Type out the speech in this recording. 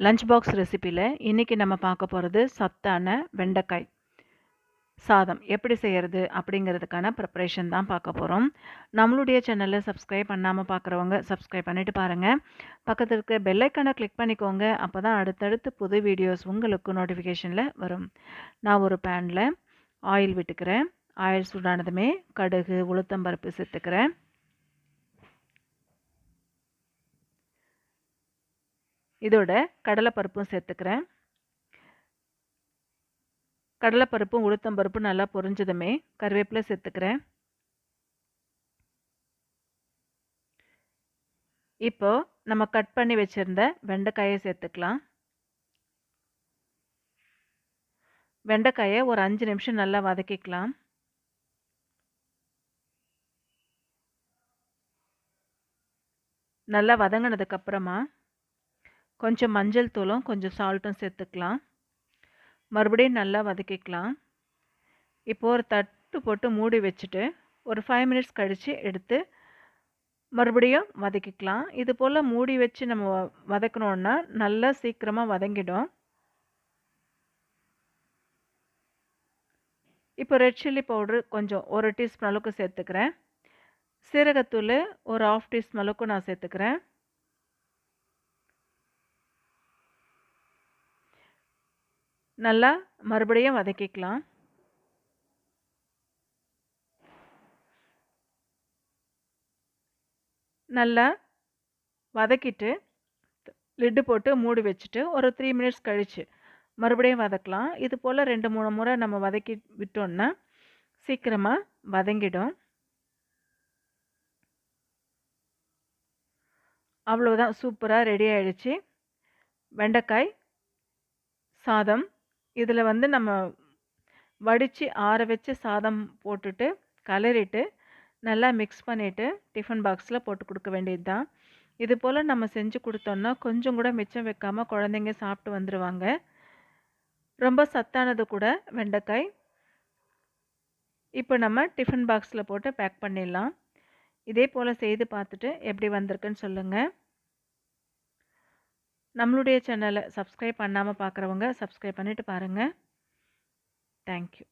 Lunch box ரெசிபியில் இன்றைக்கி நம்ம பார்க்க போகிறது சத்தான வெண்டைக்காய் சாதம் எப்படி செய்கிறது அப்படிங்கிறதுக்கான ப்ரிப்பரேஷன் தான் பார்க்க போகிறோம். நம்மளுடைய சேனலை சப்ஸ்கிரைப் பண்ணாமல் பார்க்குறவங்க சப்ஸ்கிரைப் பண்ணிவிட்டு பாருங்கள். பக்கத்தில் இருக்க பெல்லைக்கானை கிளிக் பண்ணிக்கோங்க. அப்போ தான் அடுத்தடுத்து புது வீடியோஸ் உங்களுக்கு நோட்டிஃபிகேஷனில் வரும். நான் ஒரு பேனில் ஆயில் விட்டுக்கிறேன். ஆயில் சூடானதுமே கடுகு உளுத்தம்பருப்பு சேர்த்துக்கிறேன். இதோட கடலைப்பருப்பும் சேர்த்துக்கிறேன். கடலைப்பருப்பும் உளுத்தம்பருப்பும் நல்லா பொரிஞ்சதுமே கருவேப்பிலை சேர்த்துக்கிறேன். இப்போ நம்ம கட் பண்ணி வச்சுருந்த வெண்டைக்காயை சேர்த்துக்கலாம். வெண்டைக்காயை ஒரு 5 நிமிஷம் நல்லா வதக்கிக்கலாம். நல்லா வதங்கினதுக்கப்புறமா கொஞ்சம் மஞ்சள் தூளும் கொஞ்சம் சால்ட்டும் சேர்த்துக்கலாம். மறுபடியும் நல்லா வதக்கிக்கலாம். இப்போ ஒரு தட்டு போட்டு மூடி வச்சுட்டு ஒரு 5 மினிட்ஸ் கழித்து எடுத்து மறுபடியும் வதக்கிக்கலாம். இது போல் மூடி வச்சு நம்ம வதக்கணுன்னா நல்லா சீக்கிரமாக வதங்கிடும். இப்போ ரெட் சில்லி பவுட்ரு கொஞ்சம் 1 டீஸ்பூன் அளவுக்கு சேர்த்துக்கிறேன். சீரகத்தூள் ஒரு 1/2 டீஸ்பூன் அளவுக்கு நான் சேர்த்துக்கிறேன். நல்லா மறுபடியும் வதக்கிக்கலாம். நல்லா வதக்கிட்டு லிட்டு போட்டு மூடி வச்சுட்டு ஒரு 3 மினிட்ஸ் கழித்து மறுபடியும் வதக்கலாம். இது போல் 2-3 முறை நம்ம வதக்கி விட்டோம்னா சீக்கிரமாக வதங்கிடும். அவ்வளோதான், சூப்பராக ரெடி ஆகிடுச்சு வெண்டைக்காய் சாதம். இதில் நம்ம வடித்து ஆற வச்சு சாதம் போட்டுட்டு கலரிட்டு நல்லா மிக்ஸ் பண்ணிவிட்டு டிஃபன் பாக்ஸில் போட்டு கொடுக்க வேண்டியது தான். இது போல் நம்ம செஞ்சு கொடுத்தோன்னா கொஞ்சம் கூட மிச்சம் வைக்காமல் குழந்தைங்க சாப்பிட்டு வந்துடுவாங்க. ரொம்ப சத்தானது கூட வெண்டைக்காய். இப்போ நம்ம டிஃபன் பாக்ஸில் போட்டு பேக் பண்ணிடலாம். இதே போல் செய்து பார்த்துட்டு எப்படி வந்திருக்குன்னு சொல்லுங்கள். நம்மளுடைய சேனலை சப்ஸ்கிரைப் பண்ணாமல் பார்க்குறவங்க சப்ஸ்கிரைப் பண்ணிவிட்டு பாருங்கள். தேங்க்யூ.